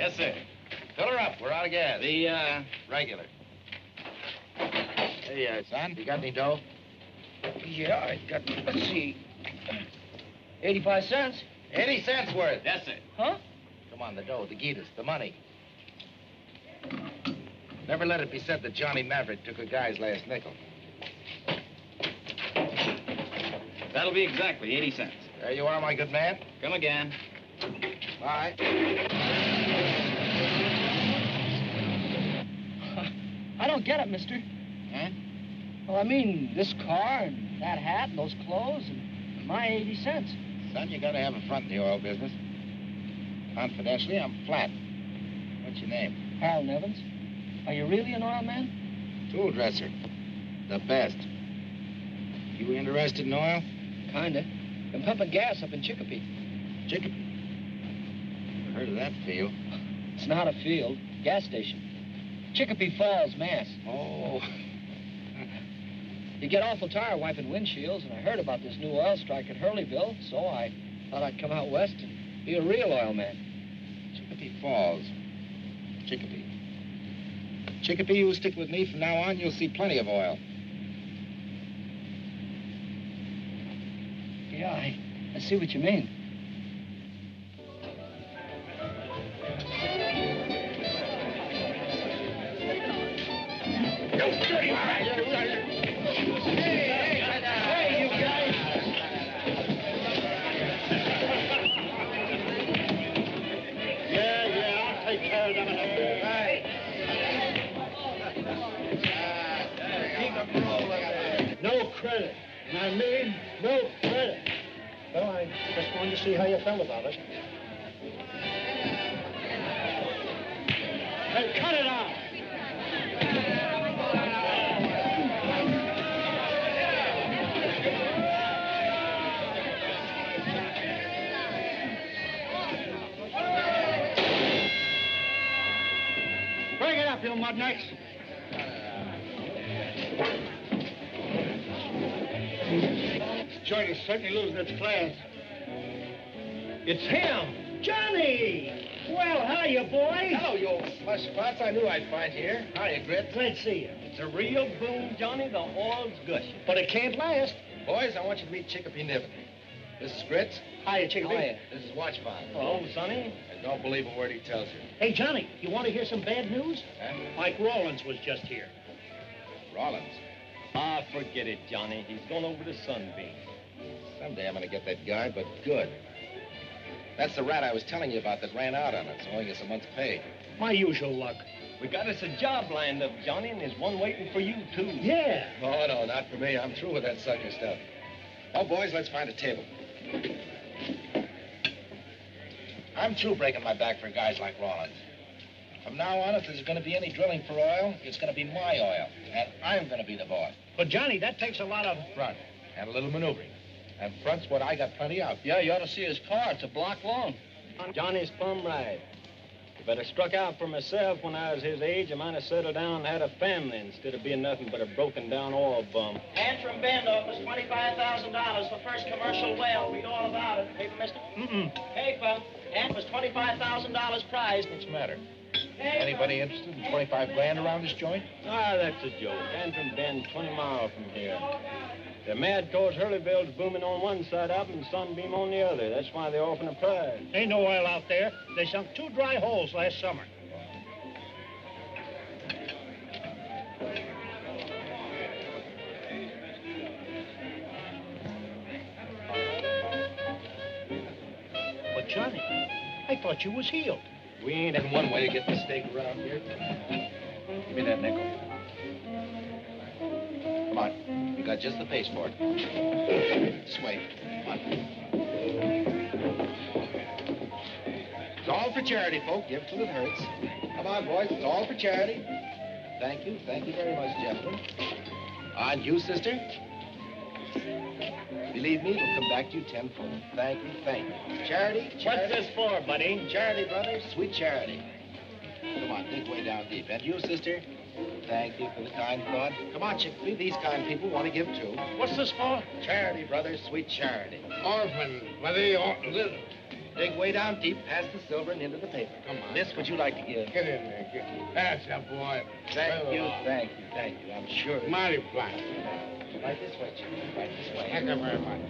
Yes, sir. Fill her up. We're out of gas. The, Regular. Hey, son, you got any dough? Yeah, I got, let's see, 85 cents. 80 cents worth. Yes, sir. Huh? Come on, the dough, the guitas, the money. Never let it be said that Johnny Maverick took a guy's last nickel. That'll be exactly 80 cents. There you are, my good man. Come again. Bye. I don't get it, mister. Huh? Well, I mean, this car and that hat and those clothes and my 80 cents. Son, you gotta have a front in the oil business. Confidentially, I'm flat. What's your name? Harold Nevins. Are you really an oil man? Tool dresser. The best. You interested in oil? Kinda. Been pumping gas up in Chicopee. Chicopee. Heard of that field. It's not a field. Gas station. Chicopee Falls, Mass. Oh. You get awful tired wiping windshields, and I heard about this new oil strike at Hurleyville, so I thought I'd come out west and be a real oil man. Chicopee Falls. Chicopee. Chicopee, you stick with me from now on, you'll see plenty of oil. Yeah, I see what you mean. No credit. I mean, no credit. Well, I just wanted to see how you felt about it. Hey, cut it out! Bring it up, you mudnuts. This joint is certainly losing its class. It's him, Johnny! Well, hiya, boy. Hello, you old flush spots. I knew I'd find you here. Hiya, Grit. Glad to see you. It's a real boom, Johnny. The oil's gushing. But it can't last. Boys, I want you to meet Chicopee Niven. This is Grit. Hiya, Chicopee. Hiya. This is Watchfire. Hello, Sonny. And don't believe a word he tells you. Hey, Johnny, you want to hear some bad news? Huh? Mike Rawlins was just here. Rollins. Ah, forget it, Johnny. He's gone over to Sunbeam. Someday I'm gonna get that guy, but good. That's the rat I was telling you about that ran out on us, owing us a month's pay. My usual luck. We got us a job lined up, Johnny, and there's one waiting for you, too. Yeah. Oh, no, not for me. I'm through with that sucker stuff. Oh, boys, let's find a table. I'm through breaking my back for guys like Rollins. From now on, if there's going to be any drilling for oil, it's going to be my oil, and I'm going to be the boss. But, Johnny, that takes a lot of... Front, and a little maneuvering. And front's what I got plenty of. Yeah, you ought to see his car. It's a block long. Johnny's plumb right. If I'd have struck out for myself when I was his age, I might have settled down and had a family instead of being nothing but a broken-down oil bum. And from Bend offers $25,000 for first commercial well. Read all about it. Paper, mister? Mm-mm. Paper. And was $25,000 prize. What's the matter? Paper. Anybody interested in 25 grand around this joint? Ah, that's a joke. And from Bend, 20 miles from here. The mad cause Hurleyville's booming on one side up and Sunbeam on the other. That's why they're offering a prize. Ain't no oil out there. They sunk 2 dry holes last summer. But, Johnny, I thought you was healed. We ain't in one way to get the steak around here. Give me that nickel. Come on. You got just the pace for it. Sway. Come on. It's all for charity, folk. Give till it hurts. Come on, boys. It's all for charity. Thank you. Thank you very much, gentlemen. And you, sister? Believe me, it'll come back to you tenfold. Thank you, thank you. Charity, charity. What's this for, buddy? Charity, brothers, sweet charity. Come on, dig way down deep. And you, sister? Thank you for the kind thought. Come on, Chicopee. These kind people want to give, too. What's this for? Charity, brothers, sweet charity. Orphan, buddy, Dig way down deep, past the silver and into the paper. Come on. Miss, would you like to give? Get in there. Get. That's a boy. Thank you, thank you, thank you. I'm sure. Mighty fine. Right this way, Chief. Right this way. Thank you very much.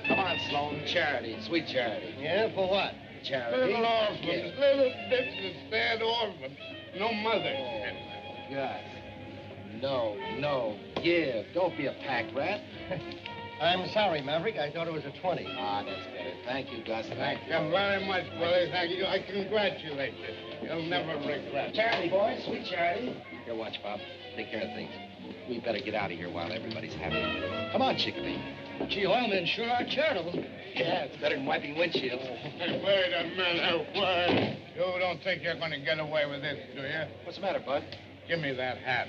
Come on, Sloan. Charity, sweet charity. Yeah, for what? Charity. Little orphans, Yeah. little ditches, sad orphans. No mother. Oh, God. No. Give. Don't be a pack rat. I'm sorry, Maverick. I thought it was a 20. Ah, that's better. Thank you, Gus. Thank you very much, brother. Thank you. I congratulate you. You'll never regret it. Charity, boys. Sweet charity. Here, watch, Bob. Take care of things. We better get out of here while everybody's happy. Come on, Chickadee. Gee, oilmen sure are charitable. Yeah, it's better than wiping windshields. Hey, wait a minute. Wait. You don't think you're going to get away with this, do you? What's the matter, Bud? Give me that hat.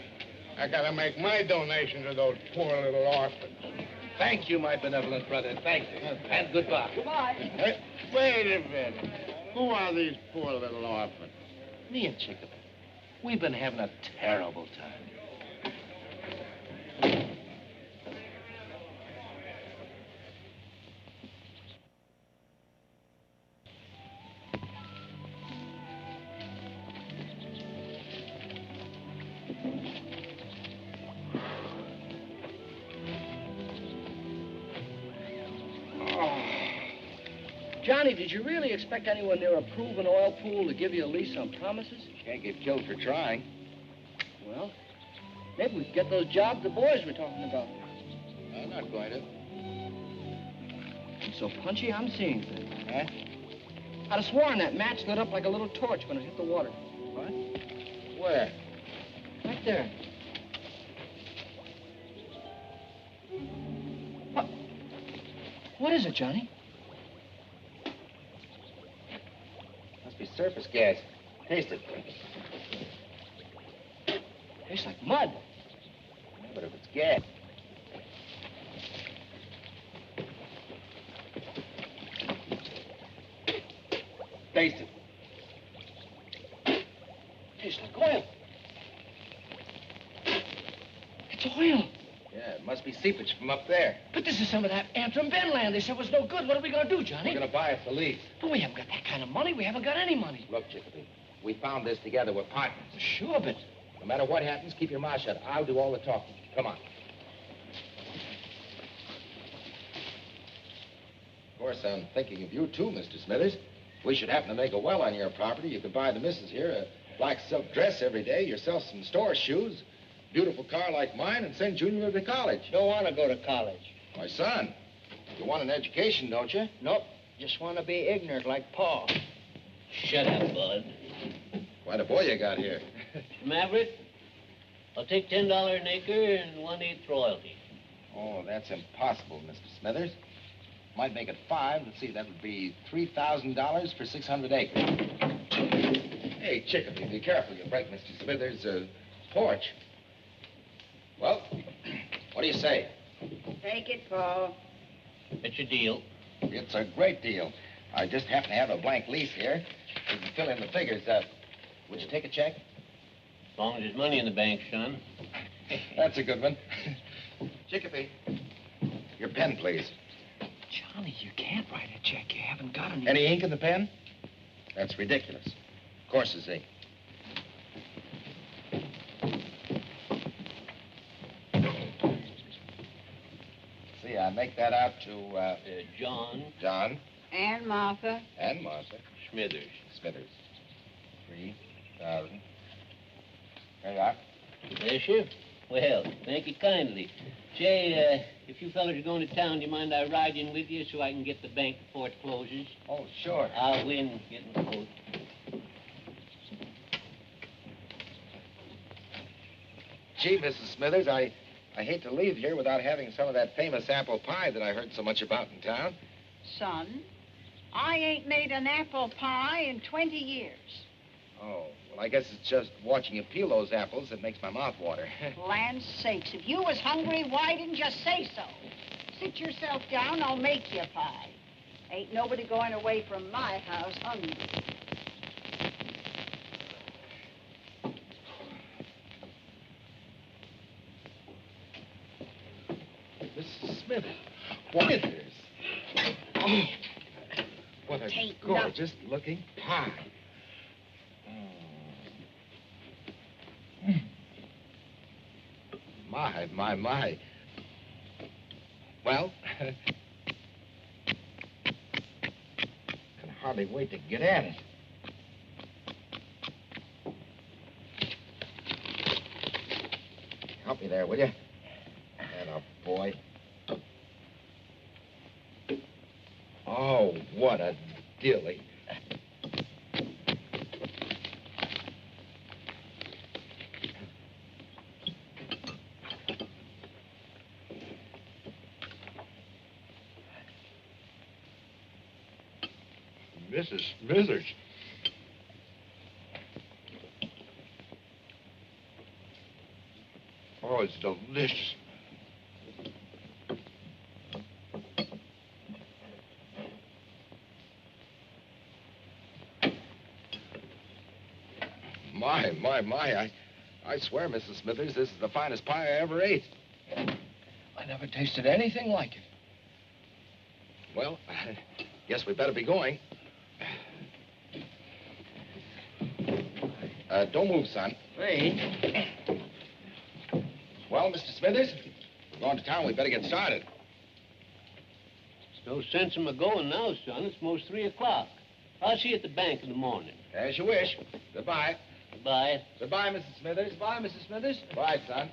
I got to make my donation to those poor little orphans. Thank you, my benevolent brother. Thank you. And goodbye. Goodbye. Hey, wait a minute. Who are these poor little orphans? Me and Chickadee. We've been having a terrible time. Johnny, did you really expect anyone near a proven oil pool to give you a lease on promises? Can't get killed for trying. Well, maybe we could get those jobs the boys were talking about. I'm not going to. I'm so punchy, I'm seeing things. Huh? I'd have sworn that match lit up like a little torch when it hit the water. What? Where? Right there. What is it, Johnny? Must be surface gas. Taste it. Tastes like mud. Yeah, but if it's gas. Taste it. Tastes like oil. It's oil. Yeah, it must be seepage from up there. But this is some of that Antrim Ben land they said was no good. What are we going to do, Johnny? We're going to buy it for lease. But we haven't got that kind of money. We haven't got any money. Look, Chickadee, we found this together. We're partners. Sure, but... No matter what happens, keep your mouth shut. I'll do all the talking. Come on. Of course, I'm thinking of you, too, Mr. Smithers. If we should happen to make a well on your property, you could buy the missus here a black silk dress every day, yourself some store shoes, beautiful car like mine, and send Junior to college. Don't want to go to college. My son, you want an education, don't you? Nope. Just want to be ignorant like Pa. Shut up, Bud. Quite a boy you got here. Maverick, I'll take $10 an acre and 1/8 royalty. Oh, that's impossible, Mr. Smithers. Might make it 5. Let's see, that would be $3,000 for 600 acres. Hey, Chickadee, be careful. You break Mr. Smithers' porch. Well, what do you say? Take it, Paul. It's a deal. It's a great deal. I just happen to have a blank lease here. You can fill in the figures. Would you take a check? As long as there's money in the bank, son. That's a good one. Chickadee, your pen, please. Johnny, you can't write a check. You haven't got any... Any ink in the pen? That's ridiculous. Of course there's ink. See, I make that out to, John John And Martha. and Martha Smithers. Smithers. 3,000. There you are. Yes, sir. Well, thank you kindly. Say, if you fellas are going to town, do you mind I ride in with you so I can get the bank before it closes? Oh, sure. I'll win getting the vote. Gee, Mrs. Smithers, I hate to leave here without having some of that famous apple pie that I heard so much about in town. Son, I ain't made an apple pie in 20 years. Oh, well, I guess it's just watching you peel those apples that makes my mouth water. Land's sakes, if you was hungry, why didn't you say so? Sit yourself down, I'll make you a pie. Ain't nobody going away from my house hungry. Mrs. Smithers. Smithers. Oh, what tain't gorgeous looking pie. My. Well, can hardly wait to get at it. Help me there, will you? Atta boy. Oh, what a dilly. Mrs. Smithers. Oh, it's delicious. My. I swear, Mrs. Smithers, this is the finest pie I ever ate. I never tasted anything like it. Well, guess we better be going. Don't move, son. Wait. Well, Mr. Smithers, we're going to town. We better get started. There's no sense in my going now, son. It's most 3 o'clock. I'll see you at the bank in the morning. As you wish. Goodbye. Goodbye. Goodbye, Mrs. Smithers. Bye, Mrs. Smithers. Bye, son.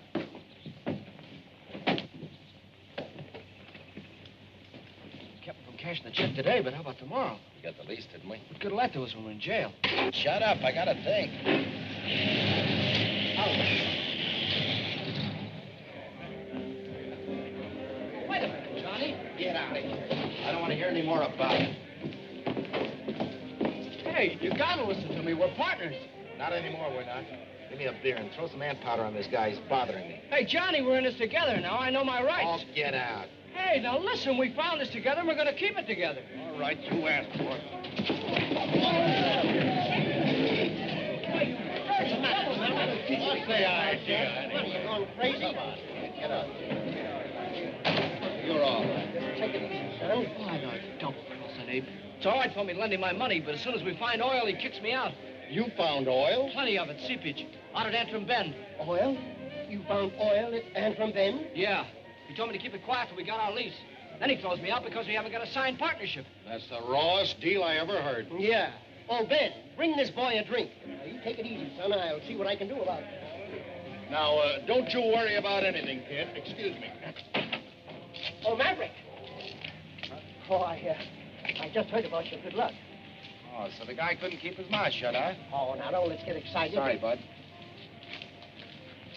Kept me from cashing the check today, but how about tomorrow? We got the lease, didn't we? What good will that do us when we're in jail? Shut up. I got to think. Wait a minute, Johnny. Get out of here. I don't want to hear any more about it. Hey, you gotta listen to me. We're partners. Not anymore, we're not. Give me a beer and throw some ant powder on this guy. He's bothering me. Hey, Johnny, we're in this together now. I know my rights. Oh, get out. Hey, now listen, we found this together and we're gonna keep it together. All right, you asked for it. What's the idea? What, are you going crazy? Get up. You're all right. Take it easy, son. Why not double-crossing, Abe? It's all right for me to lend him my money, but as soon as we find oil, he kicks me out. You found oil? Plenty of it, seepage, out at Antrim Bend. Oil? You found oil at Antrim Bend? Yeah. He told me to keep it quiet till we got our lease. Then he throws me out because we haven't got a signed partnership. That's the rawest deal I ever heard. Yeah. Oh, Ben, bring this boy a drink. Now, you take it easy, son. I'll see what I can do about it. Now, don't you worry about anything, kid. Excuse me. Oh, Maverick. Oh, I just heard about your good luck. Oh, so the guy couldn't keep his mouth shut, huh? Oh, now don't let's get excited. Sorry, bud.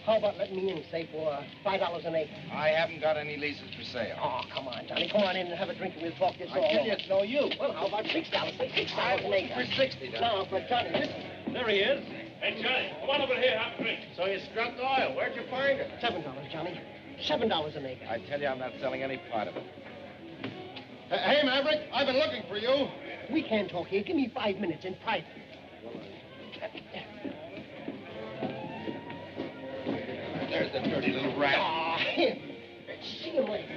How about letting me in, say, for $5 an acre? I haven't got any leases for sale. Oh, come on, Johnny. Come on in and have a drink and we'll talk this I all tell over. you, it's no use. Well, how about $6? Say $6 I an won't acre. for 60, Doc. No, but Johnny, listen. There he is. Hey, Johnny, come on over here. Have a drink. So you struck oil. Where'd you find it? $7, Johnny. $7 an acre. I tell you, I'm not selling any part of it. Hey, Maverick, I've been looking for you. We can't talk here. Give me 5 minutes in private. There's the dirty little rat. Ah, him. See him later.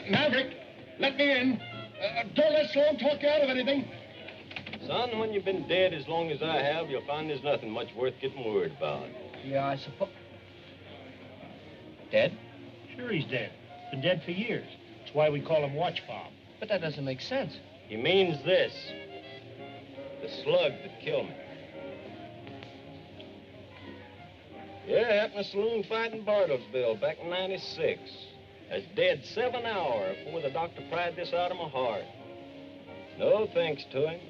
Maverick, let me in. Don't let Sloan talk you out of anything. Son, when you've been dead as long as I have, you'll find there's nothing much worth getting worried about. Yeah, I suppose. Dead? Sure he's dead. Been dead for years. That's why we call him Watch Bob. But that doesn't make sense. He means this. The slug that killed me. Yeah, happened in a saloon fight in Bartlesville back in '96. I was dead 7 hours before the doctor pried this out of my heart. No thanks to him.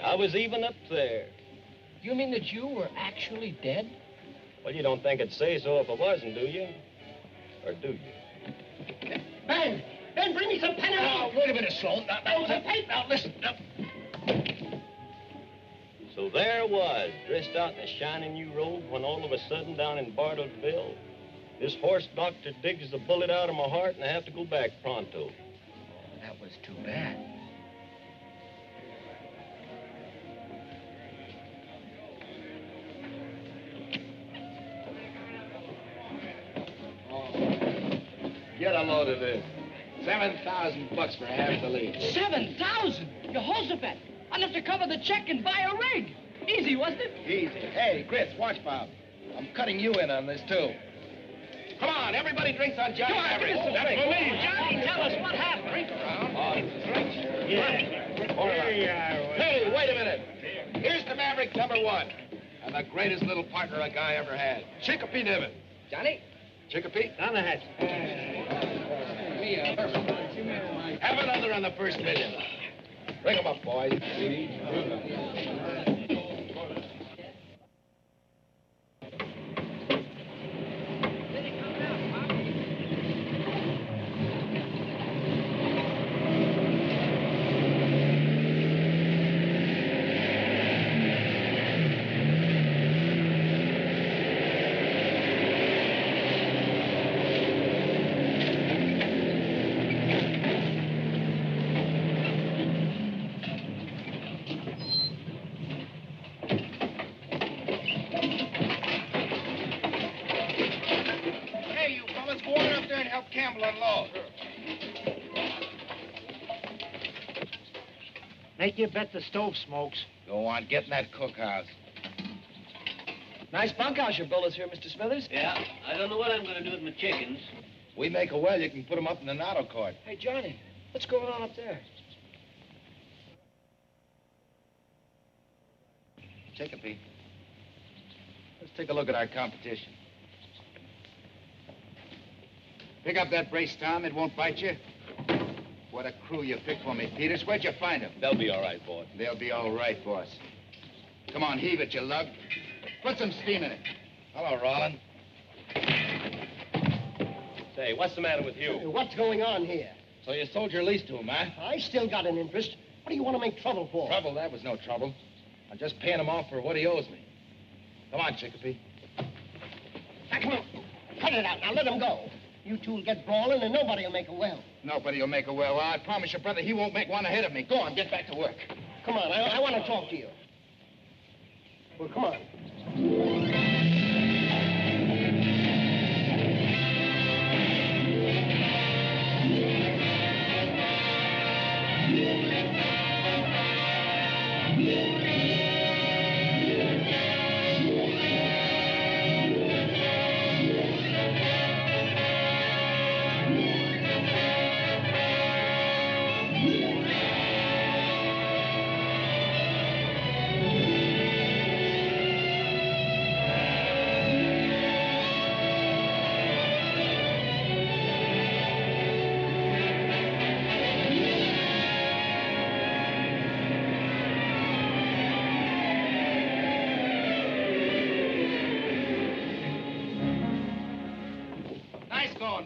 I was even up there. You mean that you were actually dead? Well, you don't think I'd say so if I wasn't, do you? Or do you? Ben! Ben, bring me some pen and Now, ink. wait a minute, Sloan. Now, Listen. So there I was, dressed out in a shiny new robe, when all of a sudden down in Bartlesville, this horse doctor digs the bullet out of my heart and I have to go back pronto. That was too bad. Get a load of this. $7,000 for half the lead. 7,000? Jehoshaphat, enough to cover the check and buy a rig. Easy, wasn't it? Easy. Hey, Grits, watch, Bob. I'm cutting you in on this, too. Come on, everybody drinks on Johnny Maverick. That's for me. Johnny, tell us what happened. Drink around. Drink. Yeah. Hey, wait a minute. Here's the Maverick #1. And the greatest little partner a guy ever had. Chicopee Niven. Johnny? Chicopee? Down the hatch. Have another on the first million. Bring 'em up, boys. Make you bet the stove smokes. Go on, get in that cookhouse. Nice bunkhouse your built us here, Mr. Smithers. Yeah, I don't know what I'm going to do with my chickens. We make a well, you can put 'em up in the auto court. Hey, Johnny, what's going on up there? Chicopee. Let's take a look at our competition. Pick up that brace, Tom. It won't bite you. What a crew you picked for me, Peters. Where'd you find them? They'll be all right, boss. They'll be all right, boss. Come on, heave it, you lug. Put some steam in it. Hello, Rollin. Say, what's the matter with you? What's going on here? So you sold your lease to him, huh? I still got an interest. What do you want to make trouble for? Trouble? That was no trouble. I'm just paying him off for what he owes me. Come on, Chicopee. Now, come on. Cut it out. Now, let him go. You two will get brawling, and nobody will make a well. Nobody will make a well. I promise you, brother, he won't make one ahead of me. Go on, get back to work. Come on, I want to talk to you. Well, come on.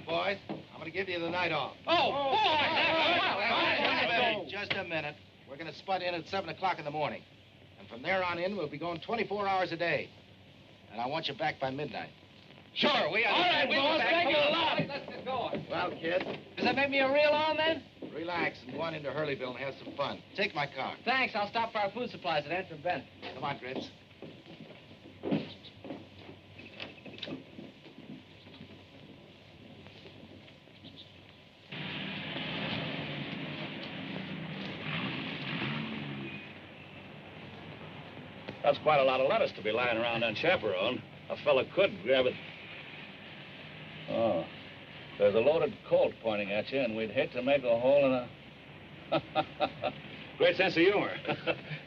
Boys, I'm going to give you the night off. Oh, boy! Just a minute. We're going to spud in at 7 o'clock in the morning. And from there on in, we'll be going 24 hours a day. And I want you back by midnight. Sure, we are. All right, boss, thank you a lot. Let's get going. Well, kid. Does that make me a real on, then? Relax and go on into Hurleyville and have some fun. Take my car. Thanks. I'll stop for our food supplies at Antrim Bend. Come on, Grits. That's quite a lot of lettuce to be lying around unchaperoned. A fella could grab it. Oh, there's a loaded Colt pointing at you, and we'd hate to make a hole in a... Great sense of humor.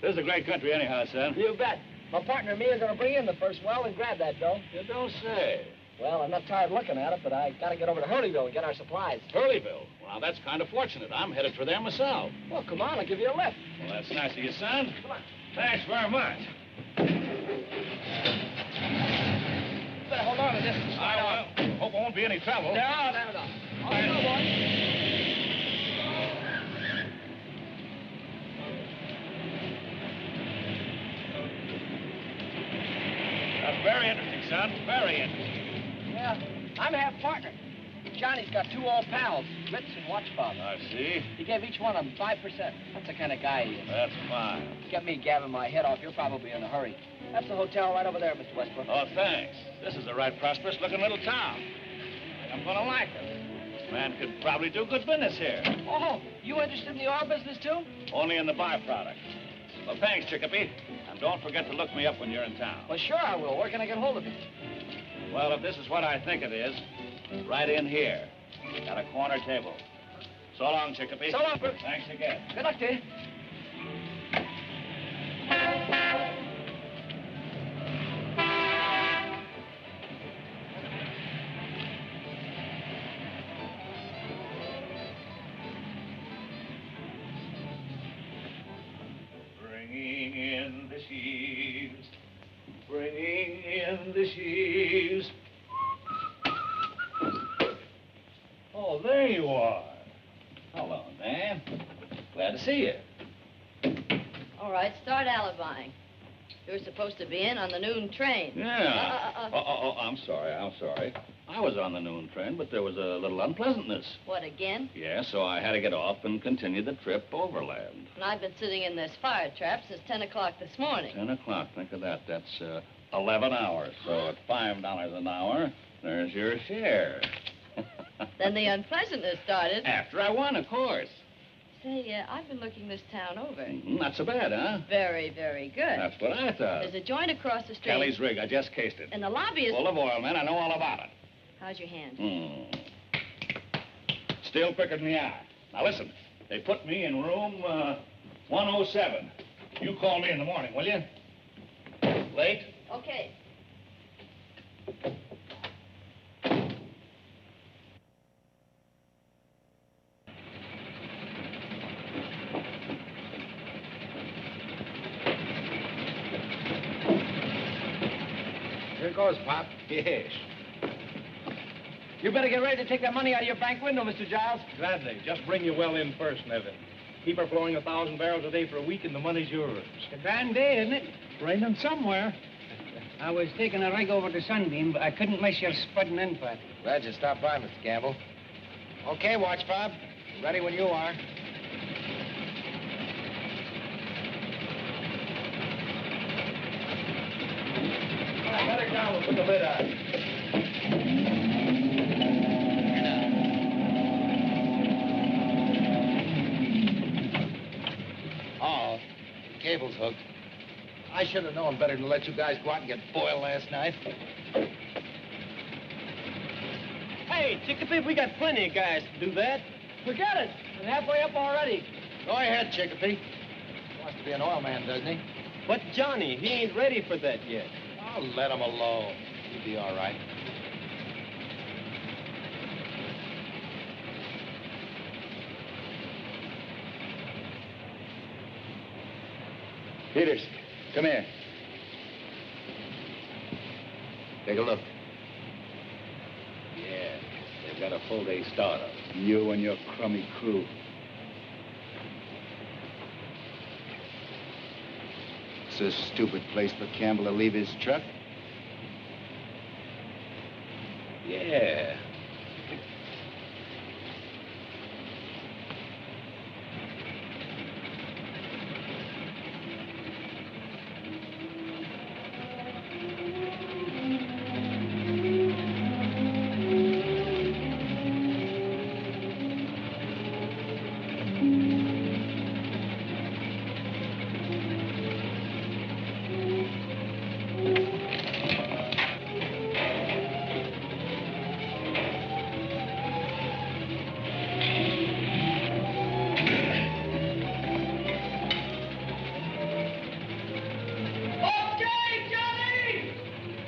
This is a great country anyhow, son. You bet. My partner and me are going to bring in the first well and grab that dough. You don't say. Well, I'm not tired looking at it, but I got to get over to Hurleyville and get our supplies. Hurleyville? Well, that's kind of fortunate. I'm headed for there myself. Well, come on, I'll give you a lift. Well, that's nice of you, son. Come on. Thanks very much. Better hold on to this. I will. Hope there won't be any trouble. No. All right, go, boy. That's very interesting, son. Very interesting. Yeah, I'm half partner. Johnny's got two old pals, Ritz and Watchbob. I see. He gave each one of them 5%. That's the kind of guy he is. That's fine. Get me gabbing my head off. You're probably in a hurry. That's the hotel right over there, Mr. Westbrook. Oh, thanks. This is a right prosperous-looking little town. I'm going to like it. Man could probably do good business here. Oh, you interested in the oil business, too? Only in the byproduct. Well, thanks, Chicopee. And don't forget to look me up when you're in town. Well, sure I will. Where can I get hold of you? Well, if this is what I think it is, right in here, at a corner table. So long, Chicopee. So long, Bert. Thanks again. Good luck to you. Bringing in the sheaves, bringing in the sheaves. Oh, there you are. Hello, Dan. Glad to see you. All right, start alibying. You're supposed to be in on the noon train. Yeah. I'm sorry. I was on the noon train, but there was a little unpleasantness. What, again? Yeah, so I had to get off and continue the trip overland. And I've been sitting in this fire trap since 10 o'clock this morning. 10 o'clock, think of that. That's 11 hours. So at $5 an hour, there's your share. Then the unpleasantness started. After I won, of course. Say, I've been looking this town over. Not so bad, huh? Very, very good. That's what I thought. There's a joint across the street. Kelly's rig. I just cased it. And the lobby is... Full of oil, man. I know all about it. How's your hand? Still quicker than the eye. Now, listen. They put me in room 107. You call me in the morning, will you? Late? Okay. Here goes, Pop. Yes. You better get ready to take that money out of your bank window, Mr. Giles. Gladly. Just bring your well in first, Nevin. Keep her flowing 1,000 barrels a day for a week, and the money's yours. It's a grand day, isn't it? Raining somewhere. I was taking a rig over to Sunbeam, but I couldn't miss your spudding in for it. Glad you stopped by, Mr. Campbell. Okay, watch fob. Ready when you are. Let her down. We'll put the lid on. Oh, the cable's hooked. I should have known better than to let you guys go out and get boiled last night. Hey, Chicopee, we got plenty of guys to do that. Forget it. I'm halfway up already. Go ahead, Chicopee. Wants to be an oil man, doesn't he? But Johnny, he ain't ready for that yet. I'll let him alone. He'll be all right. Peters, come here. Take a look. Yeah, they've got a full day startup. You and your crummy crew. It's a stupid place for Campbell to leave his truck. Yeah.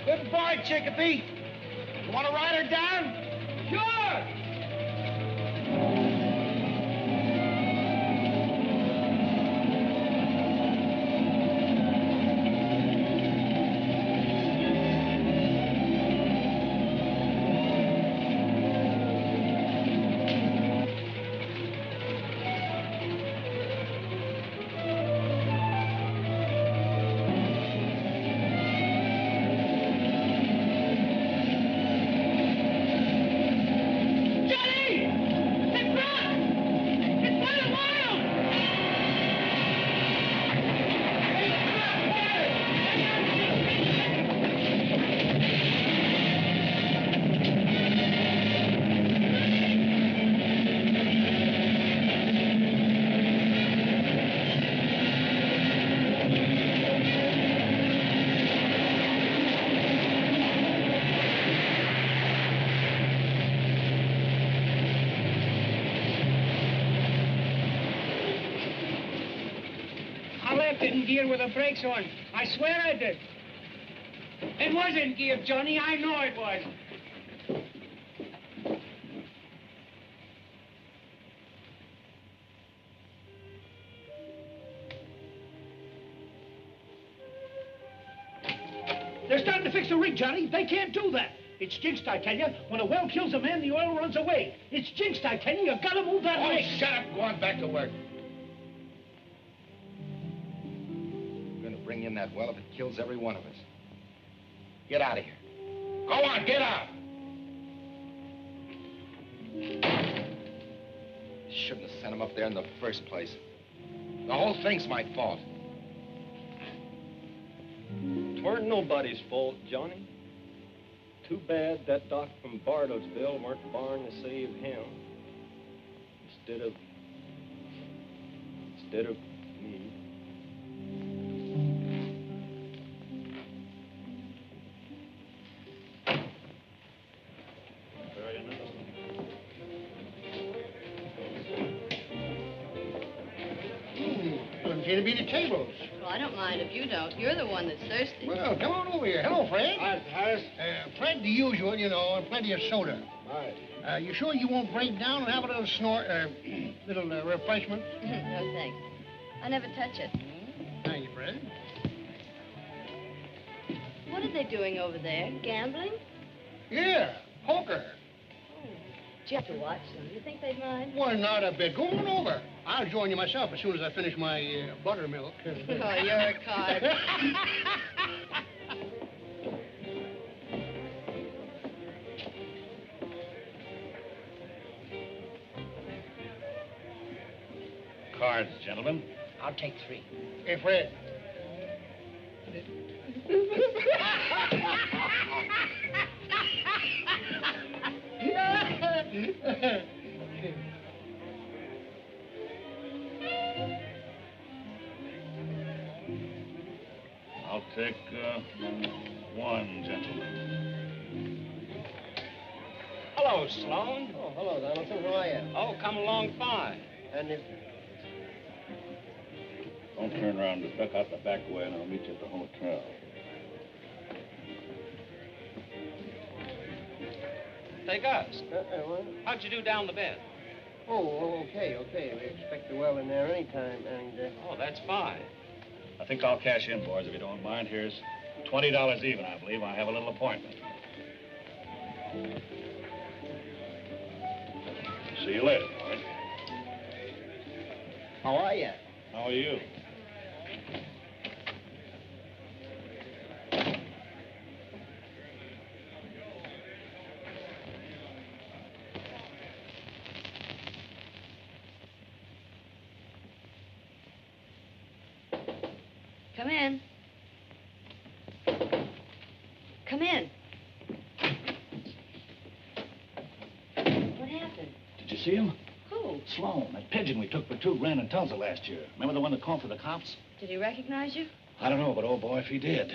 Good boy, Chicopee. You want to ride her down? Sure. didn't gear with the brakes on. I swear I did. It was in gear, Johnny. I know it was. They're starting to fix the rig, Johnny. They can't do that. It's jinxed, I tell you. When a well kills a man, the oil runs away. It's jinxed, I tell you. You gotta move that rig. Shut up. Go on back to work. We're gonna bring in that well if it kills every one of us. Get out of here. Go on, get out. Shouldn't have sent him up there in the first place. The whole thing's my fault. It weren't nobody's fault, Johnny. Too bad that doc from Bartlesville weren't born to save him. Instead of me. Doesn't seem to be the tables. Well, I don't mind if you don't. You're the one that's thirsty. Well, come on over here. Hello, Fred. Hi, Harris. Fred, the usual, you know, and plenty of soda. All right. You sure you won't break down and have a little little refreshment? No, thanks. I never touch it. Thank you, Fred. What are they doing over there? Gambling? Yeah, poker. Do you have to watch them? You think they'd mind? Why, not a bit. Go on over. I'll join you myself as soon as I finish my buttermilk. Oh, you're a card. Cards, gentlemen. I'll take 3. Hey, Fred. I'll take 1, gentlemen. Hello, Sloan. Oh, hello, Donaldson. How are you? Oh, come along fine. And if... Don't turn around. Just duck out the back way, and I'll meet you at the hotel. Hey, Gus. How'd you do down the bed? Oh, okay. We expect the well in there anytime, and... Oh, that's fine. I think I'll cash in, boys, if you don't mind. Here's $20 even, I believe. I have a little appointment. See you later, boys. How are you? How are you? Come in. Come in. What happened? Did you see him? Who? Sloan, that pigeon we took for $2 grand in Tulsa last year. Remember the one that called for the cops? Did he recognize you? I don't know, but oh boy, if he did.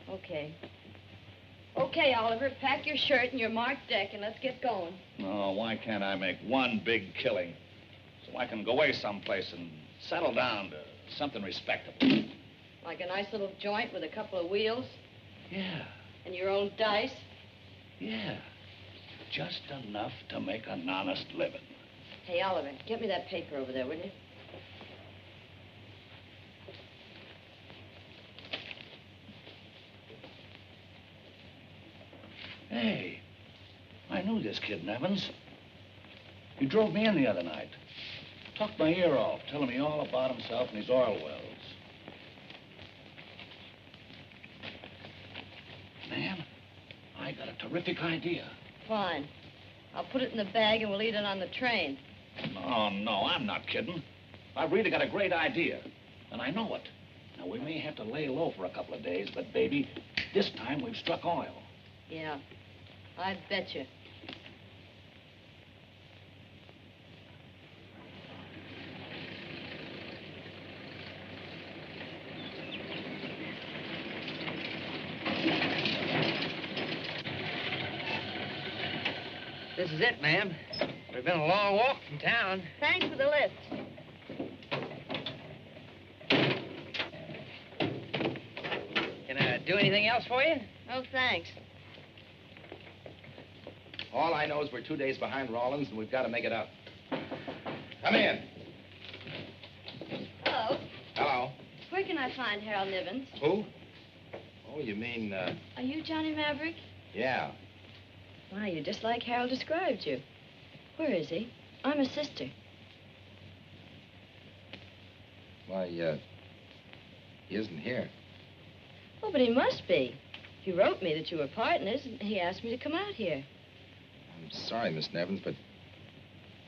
Okay. Okay, Oliver, pack your shirt and your marked deck and let's get going. No, why can't I make one big killing so I can go away someplace and settle down to something respectable? Like a nice little joint with a couple of wheels? Yeah. And your own dice? Yeah. Just enough to make an honest living. Hey, Oliver, get me that paper over there, will you? Hey, I knew this kid, Nevins. He drove me in the other night. Talked my ear off, telling me all about himself and his oil wells. Man, I got a terrific idea. Fine. I'll put it in the bag and we'll eat it on the train. No, I'm not kidding. I've really got a great idea, and I know it. Now, we may have to lay low for a couple of days, but, baby, this time we've struck oil. Yeah, I bet you. This is it, ma'am. We've been a long walk from town. Thanks for the lift. Anything else for you? Oh, thanks. All I know is we're 2 days behind Rollins, and we've got to make it up. Come in. Hello. Hello. Where can I find Harold Nivens? Who? Oh, you mean, Are you Johnny Maverick? yeah. Why, you're just like Harold described you. Where is he? I'm his sister. Why, he isn't here. Oh, but he must be. He wrote me that you were partners, and he asked me to come out here. I'm sorry, Miss Nevins, but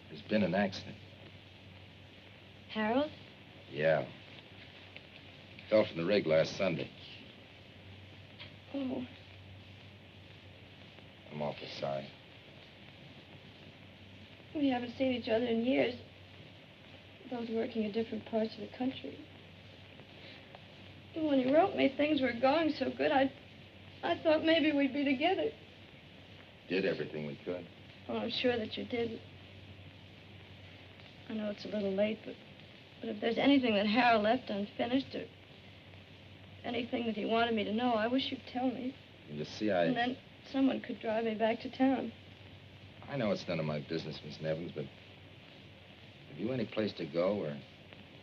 there's been an accident. Harold? Yeah. Fell from the rig last Sunday. Oh. I'm awfully sorry. We haven't seen each other in years. Both working in different parts of the country. And when he wrote me things were going so good, I thought maybe we'd be together. Did everything we could. Oh, I'm sure that you did. I know it's a little late, but if there's anything that Harold left unfinished or anything that he wanted me to know, I wish you'd tell me. You see, And then someone could drive me back to town. I know it's none of my business, Miss Nevins, but have you any place to go or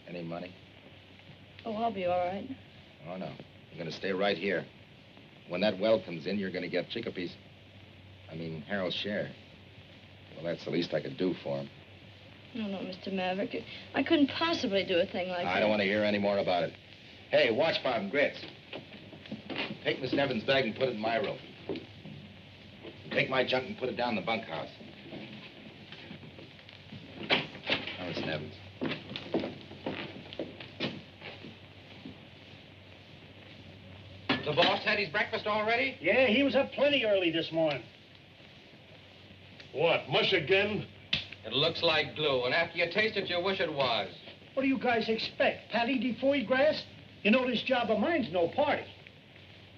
any money? Oh, I'll be all right. Oh, no. You're going to stay right here. When that well comes in, you're going to get Chickapoo's, Harold's share. Well, that's the least I could do for him. No, Mr. Maverick. I couldn't possibly do a thing like that. I don't want to hear any more about it. Hey, watch Bob Grits. Take Miss Nevins' bag and put it in my room. Take my junk and put it down in the bunkhouse. Now, Miss Nevins. The boss had his breakfast already? Yeah, he was up plenty early this morning. What, mush again? It looks like glue, and after you taste it, you wish it was. What do you guys expect? Patty de foie grass? You know this job of mine's no party.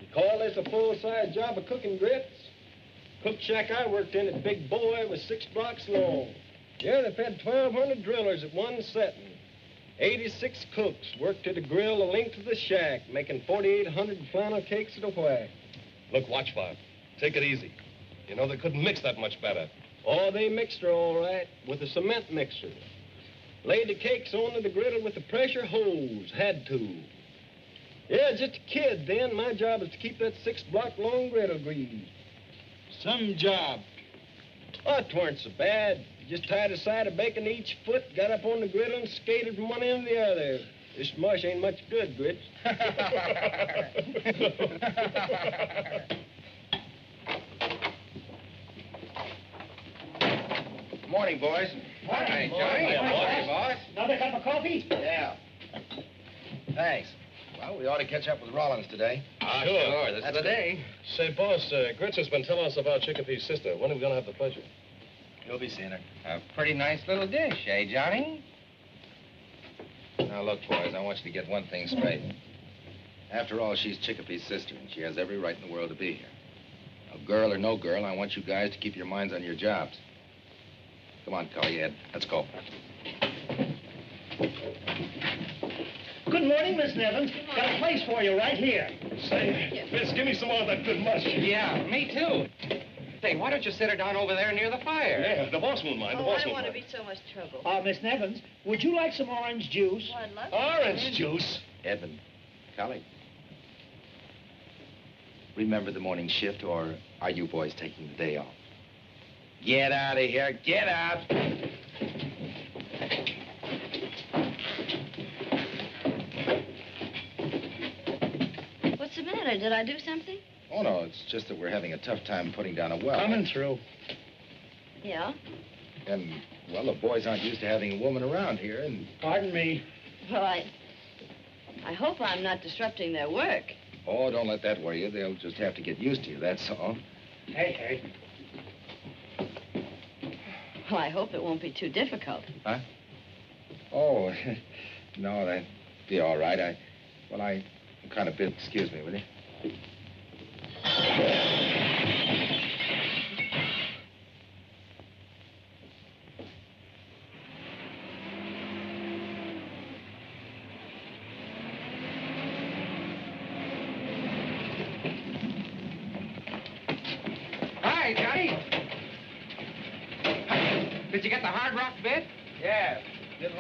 You call this a full-size job of cooking grits? Cook shack I worked in at Big Boy was 6 blocks long. Yeah, they fed 1,200 drillers at one setting. 86 cooks worked at a grill the length of the shack, making 4,800 flannel cakes at a whack. Look, Watchfire, take it easy. You know they couldn't mix that much better. Oh, they mixed her all right with a cement mixer. Laid the cakes onto the griddle with the pressure hose. Had to. Yeah, just a kid then. My job was to keep that 6-block-long griddle greased. Some job. Oh, it weren't so bad. You just tied a side of bacon to each foot, got up on the griddle, and skated from one end to the other. This mush ain't much good, Grits. Morning, boys. Morning, Johnny. Morning, boss. Another cup of coffee? Yeah. Thanks. Well, we ought to catch up with Rollins today. Sure. That's the day. Say, boss, Grits has been telling us about Chickapoo's sister. When are we going to have the pleasure? You'll be seeing her. A pretty nice little dish, eh, Johnny? Now, look, boys, I want you to get one thing straight. After all, she's Chickapoo's sister, and she has every right in the world to be here. Now, girl or no girl, I want you guys to keep your minds on your jobs. Come on, Cully, Ed. Let's go. Good morning, Miss Nevins. Got a place for you right here. Say, Vince, give me some more of that good mush. Yeah, me too. Say, why don't you sit her down over there near the fire? Yeah, the boss won't mind. The Oh, boss I don't won't want to mind. be so much trouble. Miss Nevins, would you like some orange juice? Well, I'd love Orange juice? Edmund, Cully. Remember the morning shift, or are you boys taking the day off? Get out of here. Get out. What's the matter? Did I do something? Oh, no, it's just that we're having a tough time putting down a well. Coming through. Yeah? And, well, the boys aren't used to having a woman around here, and... Pardon me. Well, I hope I'm not disrupting their work. Oh, don't let that worry you. They'll just have to get used to you, that's all. Hey. Well, I hope it won't be too difficult. Huh? Oh, no, that'd be all right. I'm kind of busy. Excuse me, will you?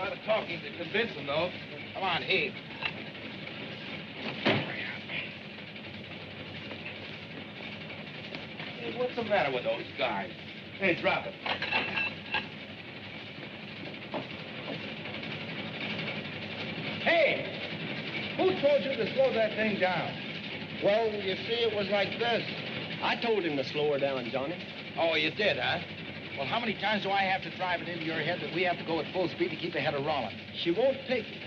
lot of talking to convince them, though. Come on, heave. Hey, what's the matter with those guys? Hey, drop it. Hey! Who told you to slow that thing down? Well, you see, it was like this. I told him to slow her down, Johnny. Oh, you did, huh? Well, how many times do I have to drive it into your head that we have to go at full speed to keep ahead of Rollins? She won't take it.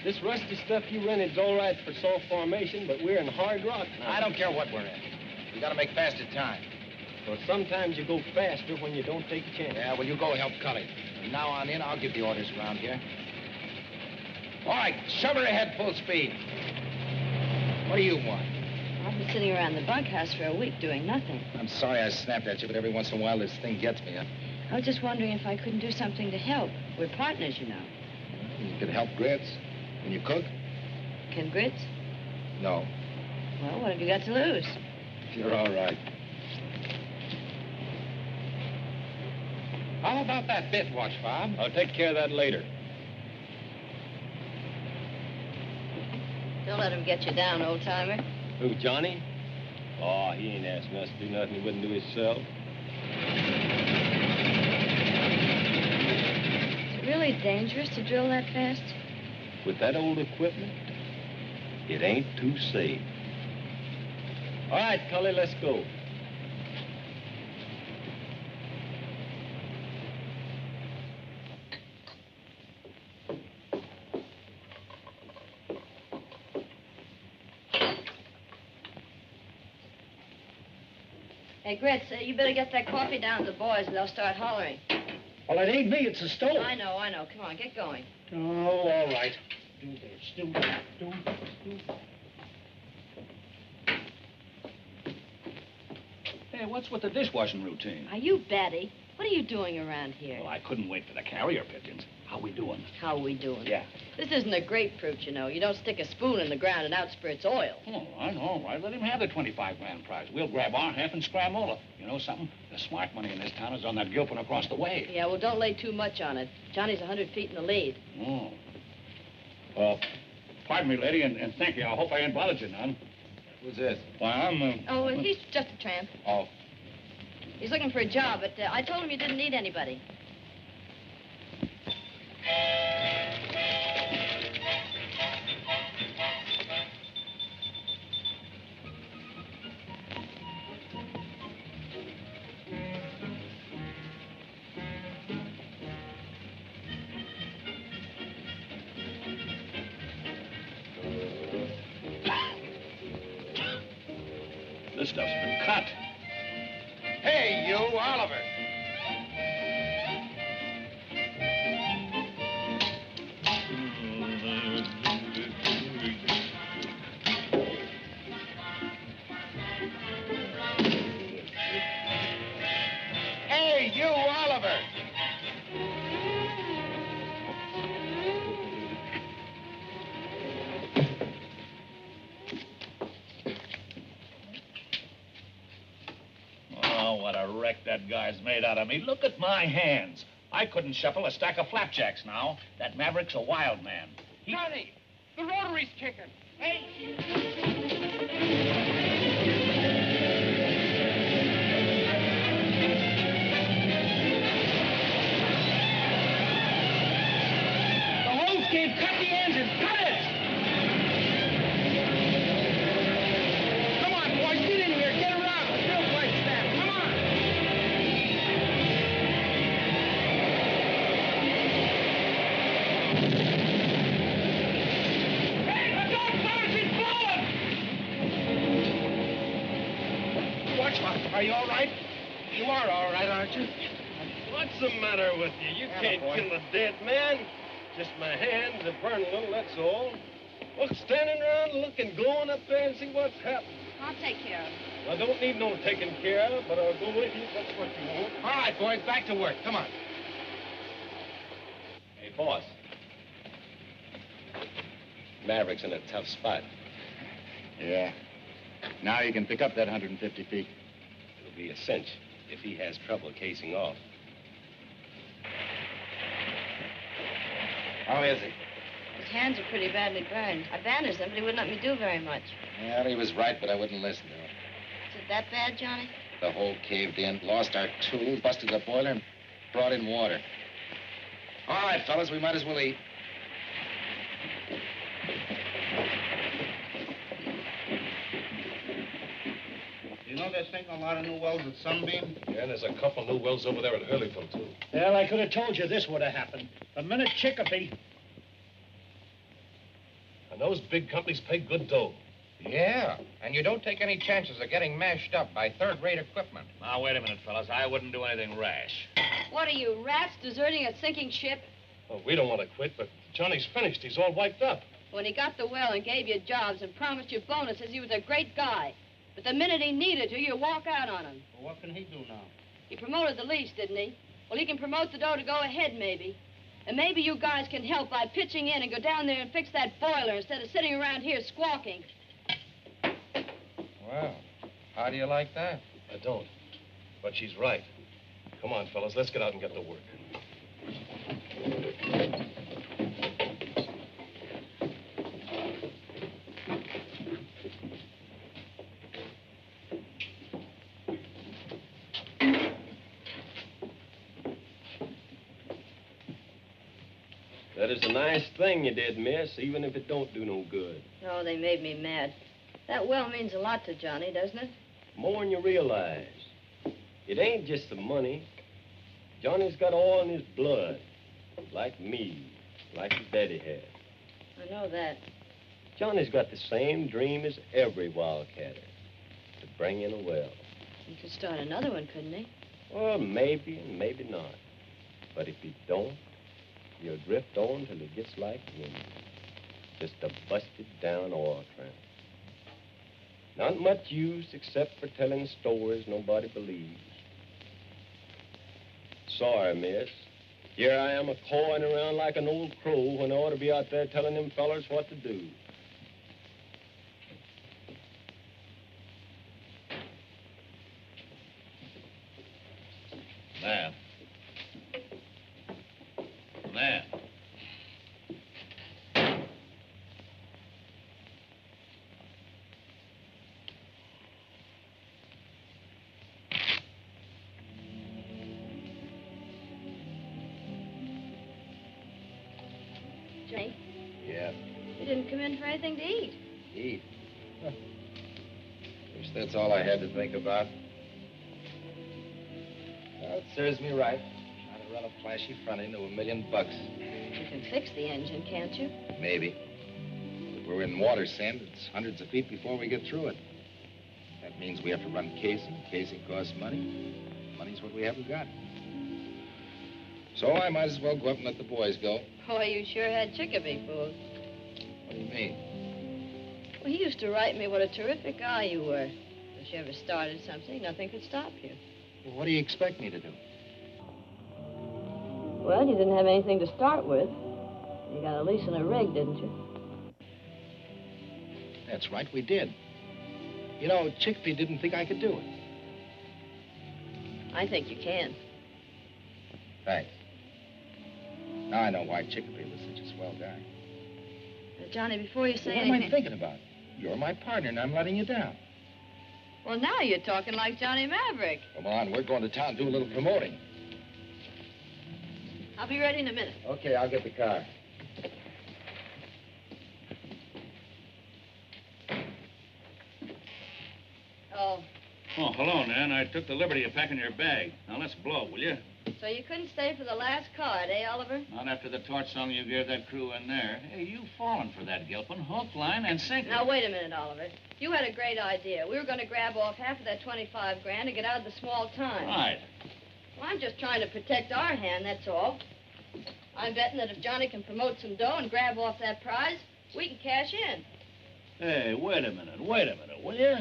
This rusty stuff you rented's all right for soft formation, but we're in hard rock now. I don't care what we're in. We gotta make faster time. Well, sometimes you go faster when you don't take a chance. Yeah, well, you go help Cully. From now on in, I'll give the orders around here. All right, shove her ahead full speed. What do you want? I've been sitting around the bunkhouse for a week doing nothing. I'm sorry I snapped at you, but every once in a while this thing gets me. I was just wondering if I couldn't do something to help. We're partners, you know. You could help Grits. Can you cook? Can Grits? No. Well, what have you got to lose? You're all right. How about that bit watch, Bob? I'll take care of that later. Don't let him get you down, old-timer. Who, Johnny? Oh, he ain't asking us to do nothing he wouldn't do himself. Is it really dangerous to drill that fast? With that old equipment, it ain't too safe. All right, Cully, let's go. Hey, Grits, you better get that coffee down to the boys and they'll start hollering. Well, it ain't me, it's the stove. I know. Come on, get going. Oh, all right. Do this, do that, do this, do that. Hey, what's with the dishwashing routine? Are you Betty? What are you doing around here? Well, I couldn't wait for the carrier pigeons. How we doing? How are we doing? Yeah. This isn't a grapefruit, you know. You don't stick a spoon in the ground and out spurts oil. Oh, I know, all right. Let him have the 25 grand prize. We'll grab our half and scram over. You know something? The smart money in this town is on that Gilpin across the way. Yeah, well, don't lay too much on it. Johnny's 100 feet in the lead. Oh. Well, pardon me, lady, and thank you. I hope I ain't bothered you none. Who's this? Why, I'm, Oh, he's just a tramp. Oh. He's looking for a job, but I told him you didn't need anybody. This stuff's been cut. Hey, you, Oliver. Hey, you, Oliver. Oh, what a wreck that guy's made out of me. Look at my hands. I couldn't shuffle a stack of flapjacks now. That Maverick's a wild man. Johnny, the rotary's kicking. Hey! The hose came, cut the engine, cut it! Come on, boys, get in here, get around. The drill pipe snap, come on! Hey, the dog fellas, he's blowing! Watch out, are you all right? You are all right, aren't you? What's the matter with you? You can't kill a dead man. Just my hands are burning a little, that's all. Look, standing around looking, going up there and see what's happening. I'll take care of it. I don't need no taking care of, but I'll go with you if that's what you want. All right, boys, back to work. Come on. Hey, boss. Maverick's in a tough spot. Yeah. Now you can pick up that 150 feet. It'll be a cinch if he has trouble casing off. How is he? His hands are pretty badly burned. I bandaged them, but he wouldn't let me do very much. Well, he was right, but I wouldn't listen to him. Is it that bad, Johnny? The hole caved in, lost our tools, busted the boiler, and brought in water. All right, fellas, we might as well eat. You know they're sinking a lot of new wells at Sunbeam? Yeah, and there's a couple new wells over there at Hurleyville, too. Well, I could have told you this would have happened. The minute Chicopee... And those big companies pay good dough. Yeah, and you don't take any chances of getting mashed up by third-rate equipment. Now, wait a minute, fellas. I wouldn't do anything rash. What are you, rats, deserting a sinking ship? Oh, we don't want to quit, but Johnny's finished. He's all wiped up. When he got the well and gave you jobs and promised you bonuses, he was a great guy. But the minute he needed you walk out on him. Well, what can he do now? He promoted the lease, didn't he? Well, he can promote the dough to go ahead, maybe. And maybe you guys can help by pitching in and go down there and fix that boiler instead of sitting around here squawking. Well, how do you like that? I don't. But she's right. Come on, fellas. Let's get out and get to work. That is a nice thing you did, miss, even if it don't do no good. Oh, they made me mad. That well means a lot to Johnny, doesn't it? More than you realize. It ain't just the money. Johnny's got all in his blood. Like me, like his daddy had. I know that. Johnny's got the same dream as every wildcatter. To bring in a well. He could start another one, couldn't he? Well, maybe and maybe not. But if he don't, he'll drift on till he gets like me. Just a busted down oil tramp. Not much use except for telling stories nobody believes. Sorry, miss. Here I am a-cawing around like an old crow when I ought to be out there telling them fellers what to do. Man. Man. Johnny, Yeah. you didn't come in for anything to eat. Eat. Huh. Wish that's all I had to think about. Well, it serves me right. Trying to run a flashy front into $1 million. You can fix the engine, can't you? Maybe. If we're in water, Sam, it's hundreds of feet before we get through it. That means we have to run casing. Casing costs money. Money's what we haven't got. So I might as well go up and let the boys go. Boy, you sure had Chicopee fooled. What do you mean? Well, he used to write me what a terrific guy you were. If you ever started something, nothing could stop you. Well, what do you expect me to do? Well, you didn't have anything to start with. You got a lease and a rig, didn't you? That's right, we did. You know, Chicopee didn't think I could do it. I think you can. Thanks. Now I know why Chicopee was such a swell guy. Johnny, before you say What anything... am I thinking about? You're my partner, and I'm letting you down. Well, now you're talking like Johnny Maverick. Come on, we're going to town to do a little promoting. I'll be ready in a minute. Okay, I'll get the car. Oh, Oh, hello, Nan. I took the liberty of packing your bag. Now, let's blow, will you? so you couldn't stay for the last card, eh, Oliver? Not after the torch song you gave that crew in there. Hey, you've fallen for that, Gilpin. Hook, line, and sinker. Now, wait a minute, Oliver. You had a great idea. We were going to grab off half of that 25 grand and get out of the small time. Right. Well, I'm just trying to protect our hand, that's all. I'm betting that if Johnny can promote some dough and grab off that prize, we can cash in. Hey, wait a minute, will you?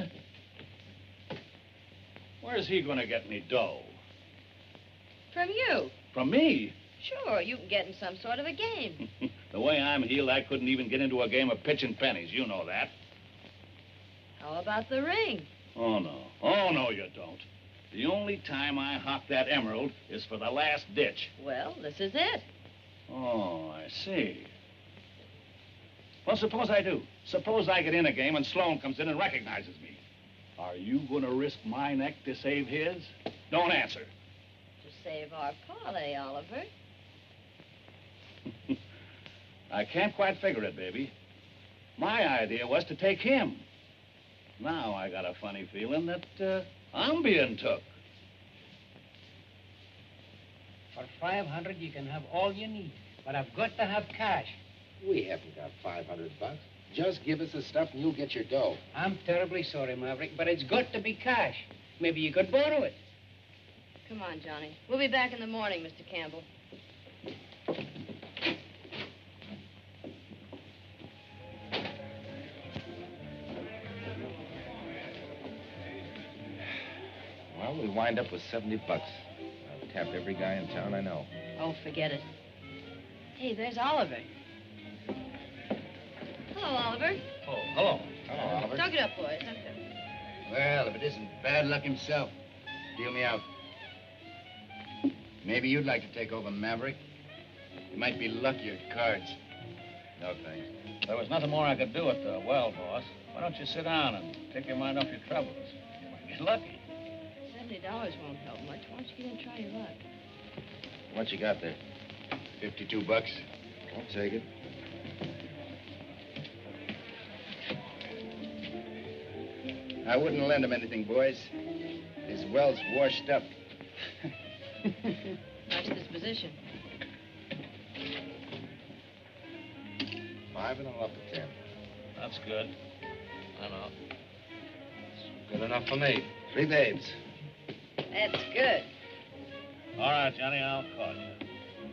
Where's he going to get any dough? From you. From me? Sure, you can get in some sort of a game. The way I'm heeled, I couldn't even get into a game of pitching pennies. You know that. How about the ring? Oh, no. Oh, no, you don't. The only time I hop that emerald is for the last ditch. Well, this is it. Oh, I see. Well, suppose I do. Suppose I get in a game and Sloan comes in and recognizes me. Are you going to risk my neck to save his? Don't answer. To save our parlay, Oliver. I can't quite figure it, baby. My idea was to take him. Now I got a funny feeling that I'm being took. For 500, you can have all you need. But I've got to have cash. We haven't got 500 bucks. Just give us the stuff and you'll get your dough. I'm terribly sorry, Maverick, but it's got to be cash. Maybe you could borrow it. Come on, Johnny. We'll be back in the morning, Mr. Campbell. Well, we'll wind up with 70 bucks. I've tapped every guy in town I know. Oh, forget it. Hey, there's Oliver. Hello, Oliver. Oh, hello. Hello, Oliver. Dug it up, boys. Dug it up. Well, if it isn't bad luck himself, deal me out. Maybe you'd like to take over Maverick. You might be lucky at cards. No, thanks. There was nothing more I could do at the well, boss. Why don't you sit down and take your mind off your troubles? You might get lucky. $70 won't help much. Why don't you get in and try your luck? What you got there? 52 bucks. I'll take it. I wouldn't lend him anything, boys. His well's washed up. Nice disposition. 5 and I'll up to 10. That's good. I know. Good enough for me. 3 babes. That's good. All right, Johnny, I'll call you.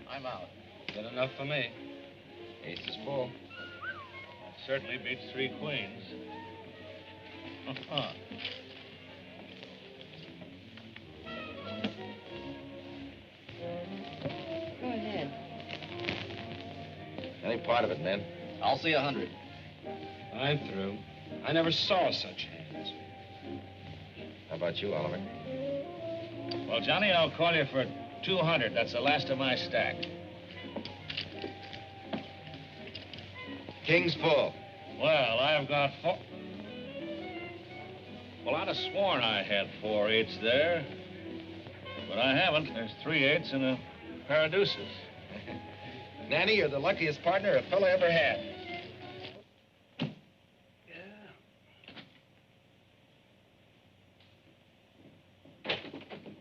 I'm out. Good enough for me. Ace is full. That certainly beats 3 queens. Go ahead. Any part of it, men. I'll see 100. I'm through. I never saw such hands. How about you, Oliver? Well, Johnny, I'll call you for 200. That's the last of my stack. King's full. Well, I've got 4. Well, I'd have sworn I had 4 eights there. But I haven't. There's 3 eights and a pair of deuces. Nanny, you're the luckiest partner a fella ever had.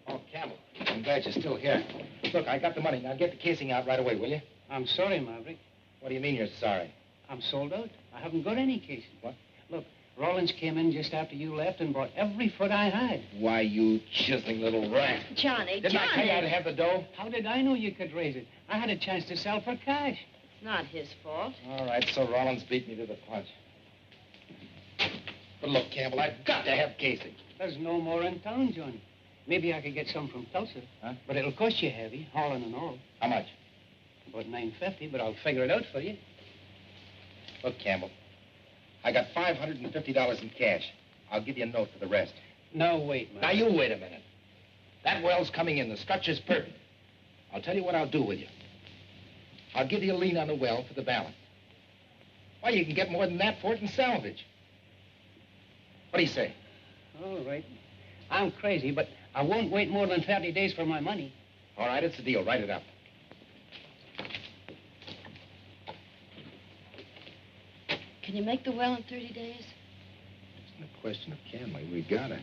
Oh, Campbell, I'm glad you're still here. Look, I got the money. Now get the casing out right away, will you? I'm sorry, Maverick. What do you mean you're sorry? I'm sold out. I haven't got any cases. What? Look, Rollins came in just after you left and bought every foot I had. Why, you chiseling little rat. Johnny, Didn't I tell you I'd have the dough? How did I know you could raise it? I had a chance to sell for cash. Not his fault. All right, so Rollins beat me to the punch. But look, Campbell, I've got to have casing. There's no more in town, Johnny. Maybe I could get some from Tulsa. Huh? But it'll cost you heavy, hauling and all. How much? About $9.50, but I'll figure it out for you. Look, Campbell, I got $550 in cash. I'll give you a note for the rest. No, wait, man. Now, you wait a minute. That well's coming in. The structure's perfect. I'll tell you what I'll do with you. I'll give you a lien on the well for the balance. Why, you can get more than that for it in salvage. What do you say? All right. I'm crazy, but I won't wait more than 30 days for my money. All right, it's a deal. Write it up. Can you make the well in 30 days? It's not a question of can we. We gotta.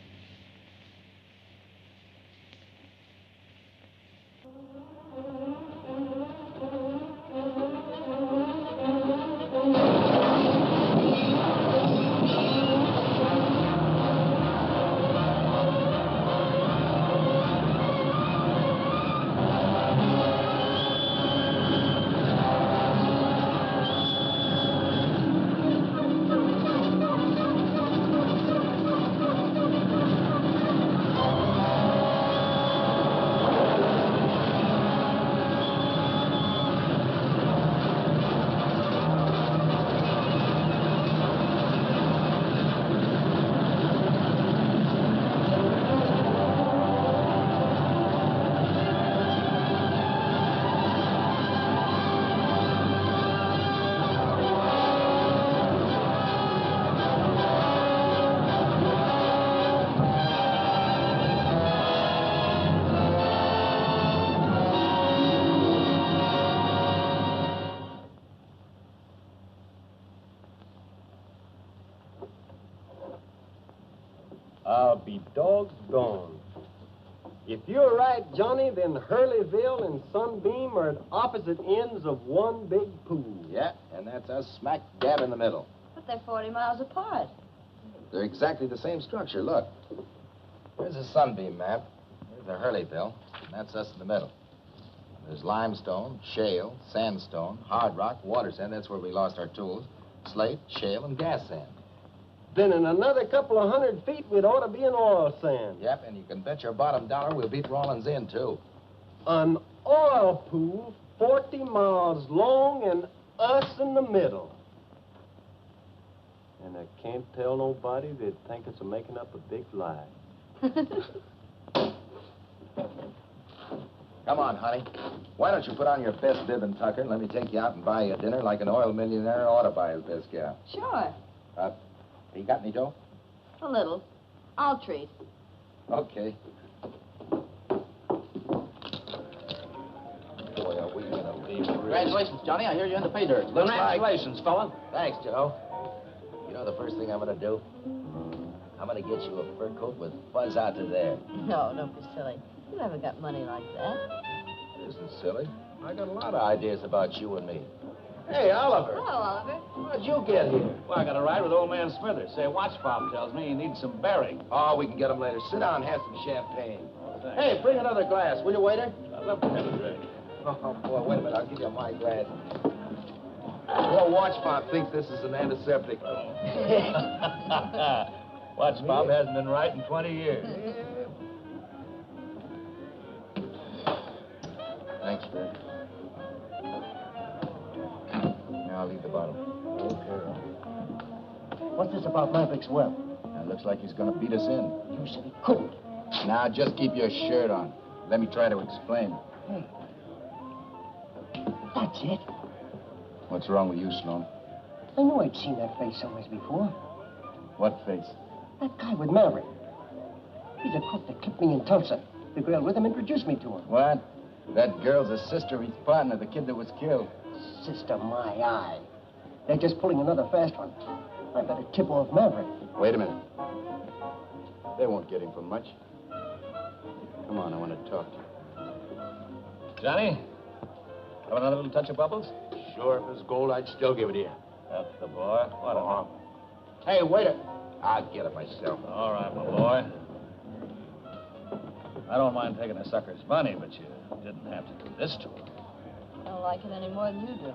I'll be doggone. If you're right, Johnny, then Hurleyville and Sunbeam are at opposite ends of one big pool. Yeah, and that's us smack dab in the middle. But they're 40 miles apart. They're exactly the same structure. Look. Here's a Sunbeam map. Here's the Hurleyville, and that's us in the middle. There's limestone, shale, sandstone, hard rock, water sand. That's where we lost our tools. Slate, shale, and gas sand. Then in another couple of 100 feet, we'd ought to be in oil sand. Yep, and you can bet your bottom dollar we'll beat Rawlins in, too. An oil pool 40 miles long and us in the middle. And I can't tell nobody they'd think it's making up a big lie. Come on, honey. Why don't you put on your best bib and tucker and let me take you out and buy you a dinner like an oil millionaire ought to buy his best gal? Sure. You got any dough? A little. I'll treat. Okay. Boy, are we gonna be... Congratulations, Johnny. I hear you're in the pay dirt. Congratulations, fella. Thanks, Joe. You know the first thing I'm gonna do? I'm gonna get you a fur coat with fuzz out to there. No, don't be silly. You haven't got money like that. It isn't silly. I got a lot of ideas about you and me. Hey, Oliver. Hello, Oliver. How'd you get here? Well, I got a ride with old man Smithers. Say, Watch Pop tells me he needs some bearing. Oh, we can get them later. Sit down and have some champagne. Oh, Hey, bring another glass, will you, waiter? I'd love to have a drink. Oh, boy, wait a minute. I'll give you my glass. Well, Watch Pop thinks this is an antiseptic. Watch Pop hasn't been right in 20 years. Thanks, Fred. Now I'll leave the bottle. Okay. What's this about Maverick's well? Now, it looks like he's gonna beat us in. You said he couldn't. Now, just keep your shirt on. Let me try to explain. Hey. That's it. What's wrong with you, Sloan? I knew I'd seen that face somewhere before. What face? That guy with Maverick. He's a crook that clipped me in Tulsa. The girl with him introduced me to him. What? That girl's a sister of his partner, the kid that was killed. Sister, my eye. They're just pulling another fast one. I better tip off Maverick. Wait a minute. They won't get him for much. Come on, I want to talk to you. Johnny, have another little touch of bubbles? Sure, if it was gold, I'd still give it to you. That's the boy. What a hump. Hey, waiter. I'll get it myself. All right, my boy. I don't mind taking a sucker's money, but you didn't have to do this to him. I don't like it any more than you do.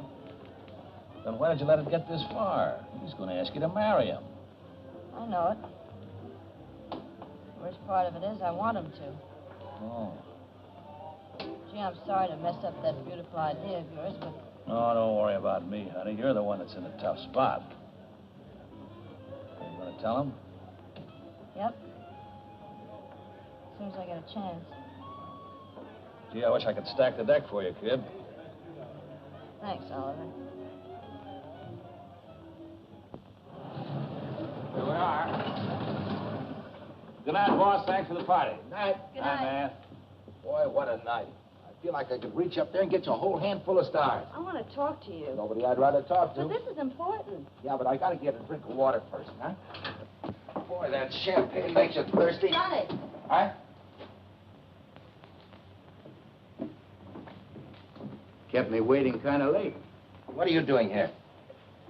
Then why did you let it get this far? He's going to ask you to marry him. I know it. The worst part of it is I want him to. Oh. Gee, I'm sorry to mess up that beautiful idea of yours, but... Oh, don't worry about me, honey. You're the one that's in a tough spot. Are you going to tell him? Yep. As soon as I get a chance. Gee, I wish I could stack the deck for you, kid. Thanks, Oliver. Here we are. Good night, boss. Thanks for the party. Night. Good night. man. Boy, what a night. I feel like I could reach up there and get you a whole handful of stars. I want to talk to you. Nobody I'd rather talk to. But this is important. Yeah, but I gotta get a drink of water first, huh? Boy, that champagne makes you thirsty. Johnny. Huh? Kept me waiting kind of late. What are you doing here?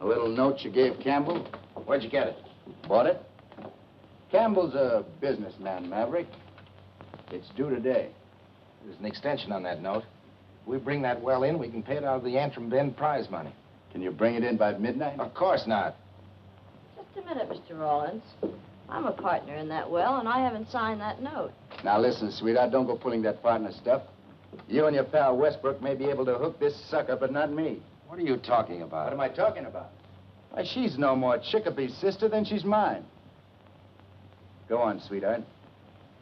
A little note you gave Campbell. Where'd you get it? Bought it. Campbell's a businessman, Maverick. It's due today. There's an extension on that note. If we bring that well in, we can pay it out of the Antrim Bend prize money. Can you bring it in by midnight? Of course not. Just a minute, Mr. Rawlins. I'm a partner in that well, and I haven't signed that note. Now listen, sweetheart, don't go pulling that partner stuff. You and your pal Westbrook may be able to hook this sucker, but not me. What are you talking about? What am I talking about? Why, she's no more Chickapee sister than she's mine. Go on, sweetheart.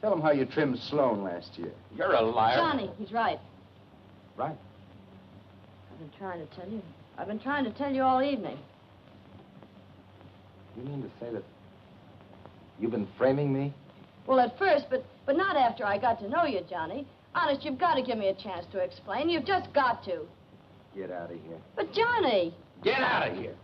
Tell him how you trimmed Sloan last year. You're a liar. Johnny, he's right. Right. I've been trying to tell you. I've been trying to tell you all evening. You mean to say that you've been framing me? Well, at first, but not after I got to know you, Johnny. Honest, you've got to give me a chance to explain. You've just got to. Get out of here. But, Johnny! Get out of here.